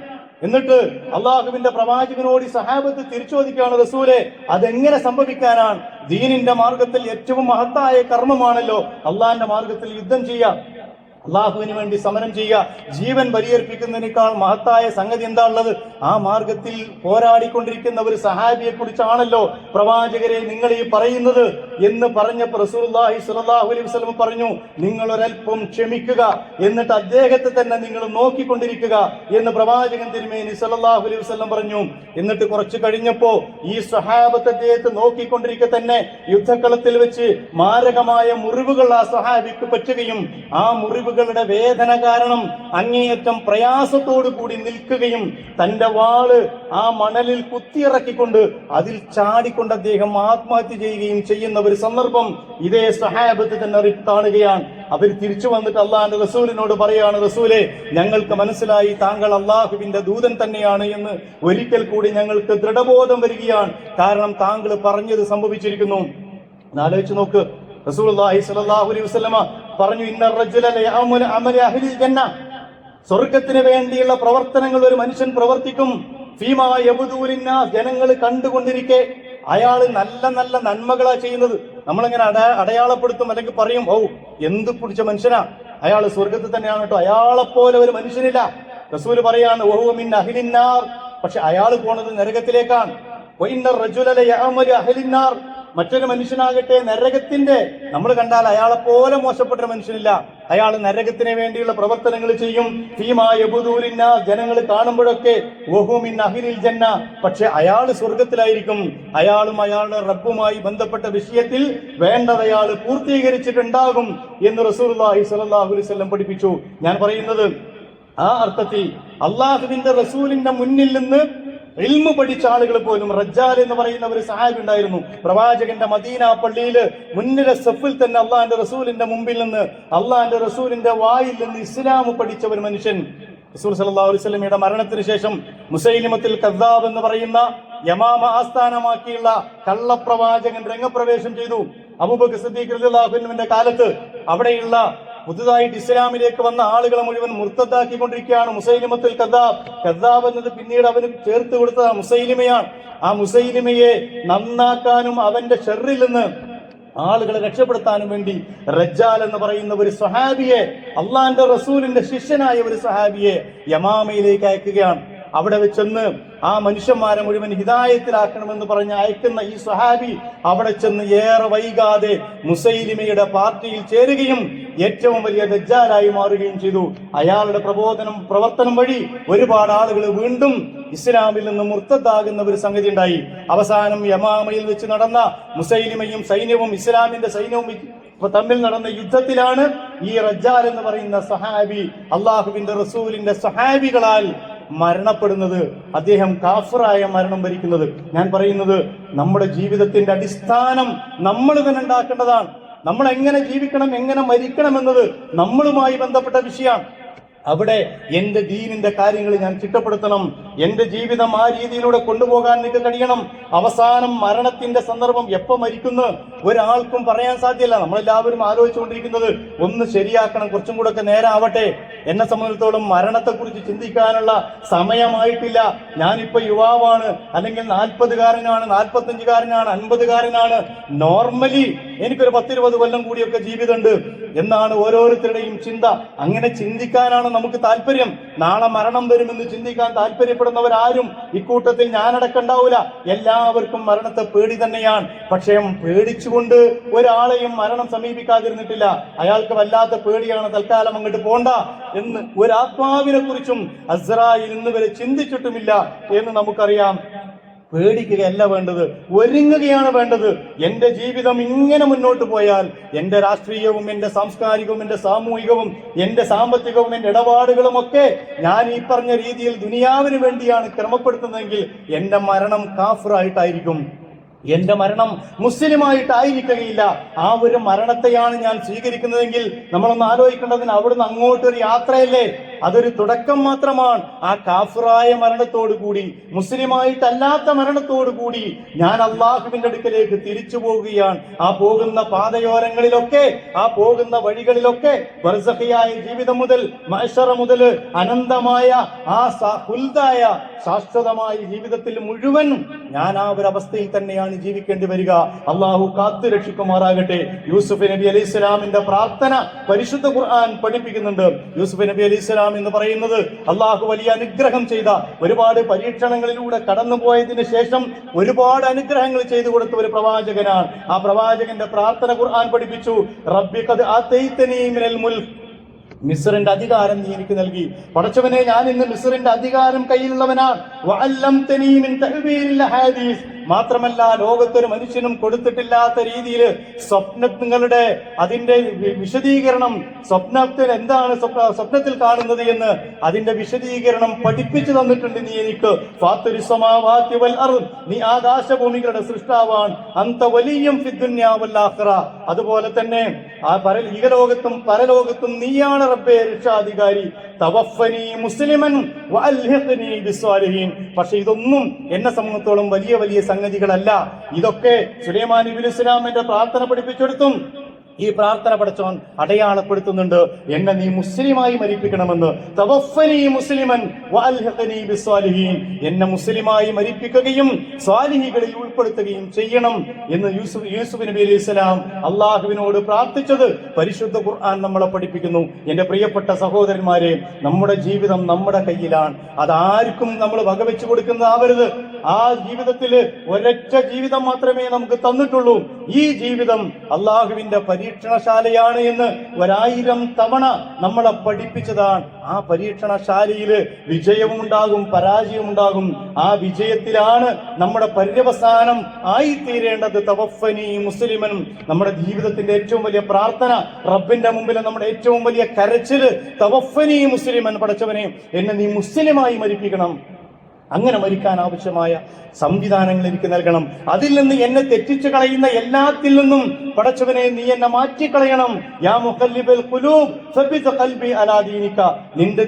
Speaker 1: എന്നിട്ട് അള്ളാഹുവിന്റെ പ്രവാചകനോട് സഹാബത്ത് തിരിച്ചോദിക്കുകയാണ്, റസൂലെ അതെങ്ങനെ സംഭവിക്കാനാണ്? ദീനിന്റെ മാർഗത്തിൽ ഏറ്റവും മഹത്തായ കർമ്മമാണല്ലോ അള്ളാഹിന്റെ മാർഗത്തിൽ യുദ്ധം ചെയ്യുക, അള്ളാഹുവിന് വേണ്ടി സമരം ചെയ്യുക. ജീവൻ ബലിയർപ്പിക്കുന്നതിനേക്കാൾ മഹത്തായ സംഗതി എന്താ ഉള്ളത്? ആ മാർഗത്തിൽ പോരാടിക്കൊണ്ടിരിക്കുന്ന ഒരു സഹാബിയെ കുറിച്ചാണല്ലോ പ്രവാചകരെ നിങ്ങൾ ഈ പറയുന്നത് എന്ന് പറഞ്ഞപ്പോൾ റസൂലുള്ളാഹി സ്വല്ലല്ലാഹു അലൈഹി വസല്ലം പറഞ്ഞു, നിങ്ങൾ ഒരൽപ്പം ക്ഷമിക്കുക, എന്നിട്ട് അദ്ദേഹത്തെ തന്നെ നിങ്ങൾ നോക്കിക്കൊണ്ടിരിക്കുക എന്ന് പ്രവാചകൻ തിരുമേനി സ്വല്ലല്ലാഹു അലൈഹി വസല്ലം പറഞ്ഞു. എന്നിട്ട് കുറച്ചു കഴിഞ്ഞപ്പോ ഈ സ്വഹാബത്ത് അദ്ദേഹത്തെ നോക്കിക്കൊണ്ടിരിക്കെ തന്നെ യുദ്ധക്കളത്തിൽ വെച്ച് മാരകമായ മുറിവുകൾ ആ സ്വഹാബിക്ക് പറ്റുകയും ആ മുറിവ് മുറിവുകളുടെ വേദന കാരണം അങ്ങേയറ്റം പ്രയാസത്തോടു കൂടി നിൽക്കുകയും തന്റെ വാള് ആ മണലിൽ കുത്തിയിറക്കിക്കൊണ്ട് അതിൽ ചാടിക്കൊണ്ട് അദ്ദേഹം ആത്മഹത്യ ചെയ്യുകയും ചെയ്യുന്ന ഒരു സന്ദർഭം ഇതേ സഹാബത്ത് തന്നെ കാണുകയാണ്. അവർ തിരിച്ചു വന്നിട്ട് അള്ളാഹുവിന്റെ റസൂലിനോട് പറയാണ്, റസൂലെ, ഞങ്ങൾക്ക് മനസ്സിലായി താങ്കൾ അള്ളാഹുവിന്റെ ദൂതൻ തന്നെയാണ് എന്ന് ഒരിക്കൽ കൂടി ഞങ്ങൾക്ക് ദൃഢബോധം വരികയാണ്. കാരണം താങ്കൾ പറഞ്ഞത് സംഭവിച്ചിരിക്കുന്നു. ആലോചിച്ച് നോക്ക്, റസൂലുള്ളാഹി സ്വല്ലല്ലാഹു അലൈഹി വസല്ലമ പറഞ്ഞു, ഇന്ന റജുല ലയഅമലു അമല അഹ്ലിൽ ജന്ന, സ്വർഗ്ഗത്തിന് വേണ്ടിയുള്ള പ്രവർത്തനങ്ങൾ ഒരു മനുഷ്യൻ പ്രവർത്തിക്കും. ഫീമാ യബ്ദൂലിന്നാ, ജനങ്ങൾ കണ്ടുകൊണ്ടിരിക്കെ അയാൾ നല്ല നല്ല നന്മകളാ ചെയ്യുന്നത്. നമ്മളെങ്ങനെ അടയാളപ്പെടുത്തും, അല്ലെങ്കിൽ പറയും, ഓ എന്ത് പിടിച്ച മനുഷ്യനാ, അയാൾ സ്വർഗത്തിൽ തന്നെയാണ് കേട്ടോ, അയാളെപ്പോലെ ഒരു മനുഷ്യനില്ല. റസൂല് പറയാണ്, വഹുവ മിൻ അഹ്ലിന്നാർ, പക്ഷെ അയാൾ പോണത് നരകത്തിലേക്കാണ്. വഇന്ന റജുല ലയഅമലു അഹ്ലിന്നാർ, മറ്റൊരു മനുഷ്യനാകട്ടെ നരകത്തിന്റെ, നമ്മൾ കണ്ടാൽ അയാളെപ്പോലെ മോശപ്പെട്ട മനുഷ്യനില്ല, അയാൾ നരകത്തിന് വേണ്ടിയുള്ള പ്രവർത്തനങ്ങൾ ചെയ്യും. ഫീമാ യബ്ദൂലിന്നാ, ജനങ്ങൾ കാണുമ്പോഴൊക്കെ വഹു മിൻ അഹ്ലിൽ ജന്ന, പക്ഷെ അയാൾ സ്വർഗത്തിലായിരിക്കും. അയാളും അയാളുടെ റബ്ബുമായി ബന്ധപ്പെട്ട വിഷയത്തിൽ വേണ്ടത് അയാൾ പൂർത്തീകരിച്ചിട്ടുണ്ടാകും എന്ന് റസൂലുള്ളാഹി സ്വല്ലല്ലാഹു അലൈഹി വസല്ലം പഠിപ്പിച്ചു. ഞാൻ പറയുന്നത് ആ അർത്ഥത്തിൽ അള്ളാഹുവിന്റെ റസൂലിന്റെ മുന്നിൽ നിന്ന് ഇൽമു പഠിച്ച ആളുകൾ പോലും, റജ്ജാൽ എന്ന് പറയുന്ന ഒരു സഹാബി ഉണ്ടായിരുന്നു, പ്രവാചകന്റെ മദീന പള്ളിയില് മുന്നിലെ സഫിൽ തന്നെ അള്ളാഹിന്റെ റസൂലിന്റെ മുമ്പിൽ നിന്ന്, അള്ളാഹിന്റെ റസൂലിന്റെ വായിൽ നിന്ന് ഇസ്ലാം പഠിച്ച ഒരു മനുഷ്യൻ. റസൂൽ സല്ലല്ലാഹു അലൈഹി വസല്ലമയുടെ മരണത്തിന് ശേഷം മുസൈലിമത്തുൽ കദ്ദാബ് എന്ന് പറയുന്ന യമാമ ആസ്ഥാനമാക്കിയുള്ള കള്ളപ്രവാചകൻ രംഗപ്രവേശം ചെയ്തു. അബൂബക്കർ സിദ്ദീഖ് റളിയല്ലാഹു അൻഹുവിന്റെ കാലത്ത് അവിടെയുള്ള പുതുതായിട്ട് ഇസ്ലാമിലേക്ക് വന്ന ആളുകളെ മുഴുവൻ മുർത്തദാക്കിക്കൊണ്ടിരിക്കുകയാണ്. മുസൈലിമത്തുൽ കദ്ദാബ്, കദ്ദാബ് എന്നത് പിന്നീട് അവന് ചേർത്ത് കൊടുത്തതാണ്, മുസൈലിമയാണ്. ആ മുസൈലിമയെ നന്നാക്കാനും അവന്റെ ഷർറിൽ നിന്ന് ആളുകളെ രക്ഷപ്പെടുത്താനും വേണ്ടി റജ്ജാൽ എന്ന് പറയുന്ന ഒരു സ്വഹാബിയെ, അള്ളാന്റെ റസൂലിന്റെ ശിഷ്യനായ ഒരു സ്വഹാബിയെ യമാമയിലേക്ക് അയക്കുകയാണ്. അവിടെ വെച്ചെന്ന് ആ മനുഷ്യന്മാരെ മുഴുവൻ ഹിദായത്തിലാക്കണമെന്ന് പറഞ്ഞ് അയക്കുന്ന ഈ സ്വഹാബി അവിടെ ചെന്ന് ഏറെ വൈകാതെ മുസൈലിമയുടെ പാർട്ടിയിൽ ചേരുകയും ഏറ്റവും വലിയ ദജ്ജാലായി മാറുകയും ചെയ്തു. അയാളുടെ പ്രവർത്തനം വഴി ഒരുപാട് ആളുകൾ വീണ്ടും ഇസ്ലാമിൽ നിന്ന് മുർത്തദാകുന്ന ഒരു സംഗതി ഉണ്ടായി. അവസാനം യമാമയിൽ വെച്ച് നടന്ന മുസൈലിമയും സൈന്യവും ഇസ്ലാമിന്റെ സൈന്യവും തമ്മിൽ നടന്ന യുദ്ധത്തിലാണ് ഈ റജ്ജാൽ എന്ന് പറയുന്ന സഹാബി അള്ളാഹുവിന്റെ റസൂലിന്റെ സഹാബികളാൽ മരണപ്പെടുന്നത്, അദ്ദേഹം കാഫിറായ മരണം വരിക്കുന്നത്. ഞാൻ പറയുന്നത് നമ്മുടെ ജീവിതത്തിന്റെ അടിസ്ഥാനം നമ്മൾ തന്നെ ഉണ്ടാക്കേണ്ടതാണ്. നമ്മൾ എങ്ങനെ ജീവിക്കണം, എങ്ങനെ മരിക്കണം എന്നത് നമ്മളുമായി ബന്ധപ്പെട്ട വിഷയമാണ്. അവിടെ എന്റെ ദീനിന്റെ കാര്യങ്ങൾ ഞാൻ ചിട്ടപ്പെടുത്തണം, എന്റെ ജീവിതം ആ രീതിയിലൂടെ കൊണ്ടുപോകാൻ എനിക്ക് കഴിയണം. അവസാനം മരണത്തിന്റെ സന്ദർഭം എപ്പോ മരിക്കുന്നു ഒരാൾക്കും പറയാൻ സാധ്യമല്ല. നമ്മളെല്ലാവരും ആലോചിച്ചുകൊണ്ടിരിക്കുന്നത് ഒന്ന് ശരിയാക്കണം, കുറച്ചും കൂടെ ഒക്കെ നേരാവട്ടെ. എന്നെ സംബന്ധിച്ചിടത്തോളം മരണത്തെക്കുറിച്ച് ചിന്തിക്കാനുള്ള സമയമായിട്ടില്ല. ഞാനിപ്പോ യുവാവാണ്, അല്ലെങ്കിൽ 40-കാരനാണ്, 45-കാരനാണ്, 50-കാരനാണ്. നോർമലി എനിക്കൊരു 10-20 കൊല്ലം കൂടിയൊക്കെ ജീവിതമുണ്ട് എന്നാണ് ഓരോരുത്തരുടെയും ചിന്ത. അങ്ങനെ ചിന്തിക്കാനാണ് നമുക്ക് താല്പര്യം. നാളെ മരണം വരുമെന്ന് ചിന്തിക്കാൻ താല്പര്യപ്പെടുന്നവരാരും ഇക്കൂട്ടത്തിൽ ഞാനടക്കണ്ടാവൂല. എല്ലാവർക്കും മരണത്തെ പേടി തന്നെയാണ്. പക്ഷേ പേടിച്ചുകൊണ്ട് ഒരാളെയും മരണം സമീപിക്കാതിരുന്നിട്ടില്ല. അയാൾക്ക് വല്ലാത്ത പേടിയാണ്, തൽക്കാലം അങ്ങോട്ട് പോണ്ട എന്ന് ഒരാത്മാവിനെ കുറിച്ചും അസ്രായിൽ ഇന്ന് വരെ ചിന്തിച്ചിട്ടുമില്ല എന്ന് നമുക്കറിയാം. പേടിക്കുകയല്ല വേണ്ടത്, ഒരുങ്ങുകയാണ് വേണ്ടത്. എന്റെ ജീവിതം ഇങ്ങനെ മുന്നോട്ട് പോയാൽ എന്റെ രാഷ്ട്രീയവും എന്റെ സാംസ്കാരികവും എന്റെ സാമൂഹികവും എന്റെ സാമ്പത്തികവും എന്റെ ഇടപാടുകളും ഒക്കെ ഞാൻ ഈ പറഞ്ഞ രീതിയിൽ ദുനിയാവിന് വേണ്ടിയാണ് ക്രമപ്പെടുത്തുന്നതെങ്കിൽ എന്റെ മരണം കാഫിറായിട്ടായിരിക്കും, എന്റെ മരണം മുസ്ലിമായിട്ടായിരിക്കുകയില്ല. ആ ഒരു മരണത്തെയാണ് ഞാൻ സ്വീകരിക്കുന്നതെങ്കിൽ നമ്മളൊന്ന് ആലോചിക്കേണ്ടതിന് അവിടുന്ന് അങ്ങോട്ടൊരു യാത്രയല്ലേ, അതൊരു തുടക്കം മാത്രമാണ്. ആ കാഫിറായ മരണത്തോടു കൂടി, മുസ്ലിമായിട്ടല്ലാത്ത മരണത്തോടു കൂടി ഞാൻ അള്ളാഹുവിന്റെ അടുക്കലേക്ക് തിരിച്ചു പോവുകയാണ്. ആ പോകുന്ന പാതയോരങ്ങളിലൊക്കെ, ആ പോകുന്ന വഴികളിലൊക്കെ ബർസഖിയായ ജീവിതം മുതൽ മഹ്ശറ മുതൽ അനന്തമായ ആ ഹുൽദായ ശാശ്വതമായ ജീവിതത്തിൽ മുഴുവൻ ഞാൻ ആ ഒരു അവസ്ഥയിൽ തന്നെയാണ് ജീവിക്കേണ്ടി വരിക. അള്ളാഹു കാത്തു രക്ഷിക്കുമാറാകട്ടെ. യൂസുഫ് നബി അലൈഹി സ്വലാമിന്റെ പ്രാർത്ഥന പരിശുദ്ധ ഖുർആൻ പഠിപ്പിക്കുന്നുണ്ട്. യൂസുഫ് നബി അലൈഹി സ്വലാം എന്ന് പറയുന്നത് അള്ളാഹു വലിയ അനുഗ്രഹം ചെയ്ത, ഒരുപാട് പരീക്ഷണങ്ങളിലൂടെ കടന്നുപോയതിനു ശേഷം ഒരുപാട് അനുഗ്രഹങ്ങൾ ചെയ്തു കൊടുത്ത ഒരു പ്രവാചകനാണ്. ആ പ്രവാചകന്റെ പ്രാർത്ഥന ഖുർആൻ പഠിപ്പിച്ചു. റബ്ബി ഖദ് ആതൈതനീ മിനൽ മുൽക്ക്, മിസ്റിന്റെ അധികാരം നീ എനിക്ക് നൽകി. പടച്ചവനെ, ഞാൻ ഇന്ന് മിസ്റിന്റെ അധികാരം കയ്യിലുള്ളവനാണ്. വഅല്ലംതനീ മിൻ തഅ്വീലിൽ ഹദീസ്, മാത്രമല്ല ലോകത്തൊരു മനുഷ്യനും കൊടുത്തിട്ടില്ലാത്ത രീതിയിൽ സ്വപ്നങ്ങളുടെ അതിന്റെ വിശദീകരണം, സ്വപ്നത്തിൽ എന്താണ് സ്വപ്നത്തിൽ കാണുന്നത് എന്ന് അതിന്റെ വിശദീകരണം പഠിപ്പിച്ചു തന്നിട്ടുണ്ട് നീ എനിക്ക്. ഫാത്തിറുസ് സമാവാതി വൽ അർദ്, നീ ആകാശഭൂമികളുടെ സൃഷ്ടാവാൻ. അന്ത വലിയ്യും ഫിദ്ദുന്യാ വൽ ആഖിറ, അതുപോലെ തന്നെ ആ ഇഹലോകത്തും പരലോകത്തും നീയാണ് റബ്ബേ രക്ഷാധികാരി. തവഫനി മുസ്ലിമൻ വഅൽഹിഖ്നി ബിസ്സാലിഹീൻ. പക്ഷെ ഇതൊന്നും എന്നെ സംബന്ധിച്ചോളം വലിയ വലിയ സംഗതികളല്ല. ഇതൊക്കെ സുലൈമാൻ നബി ഇസ്ലാമിന്റെ പ്രാർത്ഥന പഠിപ്പിച്ചെടുത്തും ഈ പ്രാർത്ഥന പഠിച്ചവൻ അടയാളപ്പെടുത്തുന്നുണ്ട്, എന്നെ നീ മുസ്ലിമായി മരിപ്പിക്കണമെന്ന്. തവഫനി മുസ്ലിമൻ വഅൽഹിഖ്നി ബിസ്സാലിഹീൻ, എന്നെ മുസ്ലിമായി മരിപ്പിക്കുകയും സ്വാലിഹികളിൽ ഉൾപ്പെടുത്തുകയും ചെയ്യണം എന്ന് യൂസുഫ് നബി അലൈഹി സ്വലാം അള്ളാഹുവിനോട് പ്രാർത്ഥിച്ചത് പരിശുദ്ധ ഖുർആൻ നമ്മളെ പഠിപ്പിക്കുന്നു. എന്റെ പ്രിയപ്പെട്ട സഹോദരന്മാരെ, നമ്മുടെ ജീവിതം നമ്മുടെ കയ്യിലാണ്. അതാർക്കും നമ്മൾ വകവെച്ചു കൊടുക്കുന്നതാവരുത്. ആ ജീവിതത്തിൽ ഒരൊറ്റ ജീവിതം മാത്രമേ നമുക്ക് തന്നിട്ടുള്ളൂ. ഈ ജീവിതം അള്ളാഹുവിന്റെ പരീക്ഷണശാലയാണ് എന്ന് 1000 തവണ നമ്മളെ പഠിപ്പിച്ചതാണ്. ആ പരീക്ഷണശാലയിൽ വിജയവും ഉണ്ടാകും, പരാജയവും ഉണ്ടാകും. ആ വിജയത്തിലാണ് നമ്മുടെ പര്യവസാനം ആയിത്തീരേണ്ടത്. തവഫനി മുസ്ലിമൻ, നമ്മുടെ ജീവിതത്തിന്റെ ഏറ്റവും വലിയ പ്രാർത്ഥന, റബ്ബിന്റെ മുമ്പിൽ നമ്മുടെ ഏറ്റവും വലിയ കരച്ചില്, തവഫനി മുസ്ലിമൻ, പടച്ചവനെ എന്നെ നീ മുസ്ലിമായി മരിപ്പിക്കണം. അങ്ങനെ മരിക്കാൻ ആവശ്യമായ സംവിധാനങ്ങൾ എനിക്ക് നൽകണം. അതിൽ നിന്ന് എന്നെ തെറ്റിച്ചു കളയുന്ന എല്ലാത്തിൽ നിന്നും പടച്ചവനെ നീ എന്നെ മാറ്റിക്കളയണം. യാ മുഖല്ലിബൽ ഖുലൂബ് സബ്ബിത് ഖൽബി അലാ ദീനിക, നിന്റെ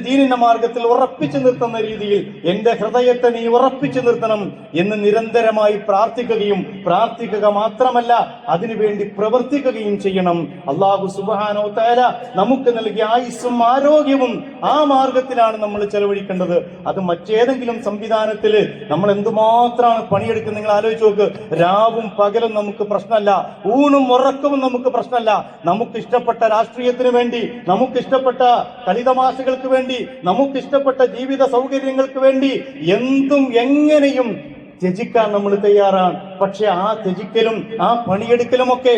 Speaker 1: ദീനിന്റെ മാർഗത്തിൽ ഉറപ്പിച്ചു നിർത്തുന്ന രീതിയിൽ എന്റെ ഹൃദയത്തെ നീ ഉറപ്പിച്ചു നിർത്തണം എന്ന് നിരന്തരമായി പ്രാർത്ഥിക്കുക മാത്രമല്ല അതിനുവേണ്ടി പ്രവർത്തിക്കുകയും ചെയ്യണം. അല്ലാഹു സുബ്ഹാനഹു വ തആല നമുക്ക് നൽകിയ ആയുസ്സും ആരോഗ്യവും ആ മാർഗത്തിലാണ് നമ്മൾ ചെലവഴിക്കേണ്ടത്. അത് മറ്റേതെങ്കിലും സംവിധാനത്തിൽ നമ്മൾ എന്തുമാത്രമാണ് പണിയെടുക്കുന്നത് നിങ്ങൾ ആലോചിച്ച് നോക്ക്. രാവും പകലും നമുക്ക് പ്രശ്നമല്ല, ഊണും ഉറക്കവും നമുക്ക് പ്രശ്നമല്ല. നമുക്ക് ഇഷ്ടപ്പെട്ട രാഷ്ട്രീയത്തിന് വേണ്ടി, നമുക്ക് ഇഷ്ടപ്പെട്ട കളിതമാശകൾക്ക് വേണ്ടി, നമുക്ക് ഇഷ്ടപ്പെട്ട ജീവിത സൗകര്യങ്ങൾക്ക് വേണ്ടി എന്തും എങ്ങനെയും ത്യജിക്കാൻ നമ്മൾ തയ്യാറാണ്. പക്ഷെ ആ ത്യജിക്കലും ആ പണിയെടുക്കലും ഒക്കെ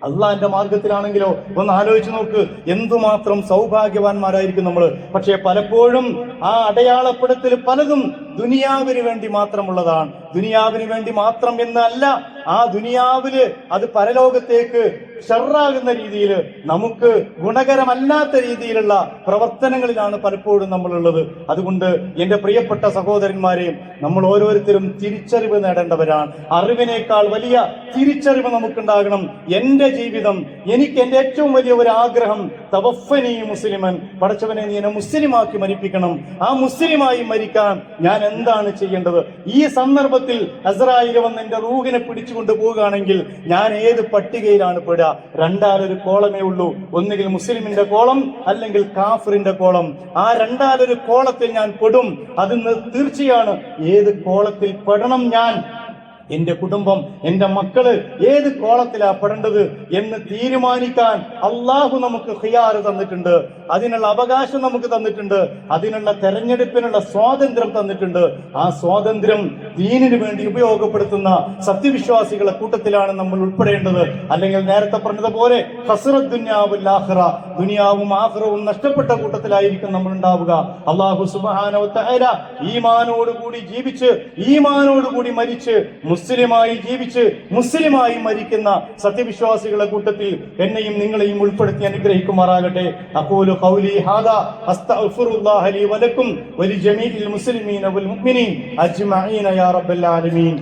Speaker 1: അള്ളാന്റെ മാർഗത്തിലാണെങ്കിലോ ഒന്ന് ആലോചിച്ച് നോക്ക്, എന്തുമാത്രം സൗഭാഗ്യവാന്മാരായിരിക്കും നമ്മൾ. പക്ഷെ പലപ്പോഴും ആ അടയാളപ്പെടുത്തൽ പലതും ദുനിയാവിന് വേണ്ടി മാത്രമുള്ളതാണ്. ദുനിയാവിന് വേണ്ടി മാത്രം എന്നല്ല, ആ ദുനിയാവില് അത് പരലോകത്തേക്ക് ഷർറാകുന്ന രീതിയിൽ, നമുക്ക് ഗുണകരമല്ലാത്ത രീതിയിലുള്ള പ്രവർത്തനങ്ങളിലാണ് പലപ്പോഴും നമ്മളുള്ളത്. അതുകൊണ്ട് എന്റെ പ്രിയപ്പെട്ട സഹോദരന്മാരെ, നമ്മൾ ഓരോരുത്തരും തിരിച്ചറിവ് നേടേണ്ടവരാണ്. അറിവിനേക്കാൾ വലിയ തിരിച്ചറിവ് നമുക്കുണ്ടാകണം. എന്റെ ജീവിതം, എനിക്ക് എന്റെ ഏറ്റവും വലിയ ഒരു ആഗ്രഹം, തവഫനി മുസ്ലിമൻ, പടച്ചവനെ നീ എന്നെ മുസ്ലിമാക്കി മരിപ്പിക്കണം. ആ മുസ്ലിമായി മരിക്കാൻ ഞാൻ എന്താണ് ചെയ്യേണ്ടത്? ഈ സന്ദർഭത്തിൽ അസ്രായേൽ വന്ന് എന്റെ റൂഹിനെ പിടിച്ചുകൊണ്ട് പോവുകയാണെങ്കിൽ ഞാൻ ഏത് പട്ടികയിലാണ് പെടുക? രണ്ടാലൊരു കോളമേ ഉള്ളൂ, ഒന്നുകിൽ മുസ്ലിമിന്റെ കോളം അല്ലെങ്കിൽ കാഫിറിന്റെ കോളം. ആ രണ്ടാലൊരു കോളത്തിൽ ഞാൻ പെടും. അതിന് തീർച്ചയാണ്. ഏത് കോളത്തിൽ പെടണം ഞാൻ, എന്റെ കുടുംബം, എന്റെ മക്കള് ഏത് കോളത്തിലാ പെടേണ്ടത് എന്ന് തീരുമാനിക്കാൻ അള്ളാഹു നമുക്ക് ഖിയാർ തന്നിട്ടുണ്ട്. അതിനുള്ള അവകാശം നമുക്ക് തന്നിട്ടുണ്ട്. അതിനുള്ള തെരഞ്ഞെടുപ്പിനുള്ള സ്വാതന്ത്ര്യം തന്നിട്ടുണ്ട്. ആ സ്വാതന്ത്ര്യം ദീനിനു വേണ്ടി ഉപയോഗപ്പെടുത്തുന്ന സത്യവിശ്വാസികളെ കൂട്ടത്തിലാണ് നമ്മൾ ഉൾപ്പെടേണ്ടത്. അല്ലെങ്കിൽ നേരത്തെ പറഞ്ഞതുപോലെ ഖസ്റത്ത് ദുനിയാവുൽ ആഖിറ, ദുനിയാവും ആഖിറവും നഷ്ടപ്പെട്ട കൂട്ടത്തിലായിരിക്കും നമ്മൾ ഉണ്ടാവുക. അല്ലാഹു സുബ്ഹാനഹു വ തആല ഈമാനോടുകൂടി ജീവിച്ച് ഈമാനോടുകൂടി മരിച്ച് മുസ്ലിമായി ജീവിച്ച് മുസ്ലിമായി മരിക്കുന്ന സത്യവിശ്വാസികളെ കൂട്ടത്തിൽ എന്നെയും നിങ്ങളെയും ഉൾപ്പെടുത്തി അനുഗ്രഹിക്കുമാറാകട്ടെ. അഖൂലു ഖൗലി ഹാദാ അസ്തഗ്ഫിറുല്ലാഹ ലി വലക്കും വലിജമീഇൽ മുസ്ലിമീന വൽ മുഅ്മിനീൻ അജ്മഈന യാ റബ്ബൽ ആലമീൻ.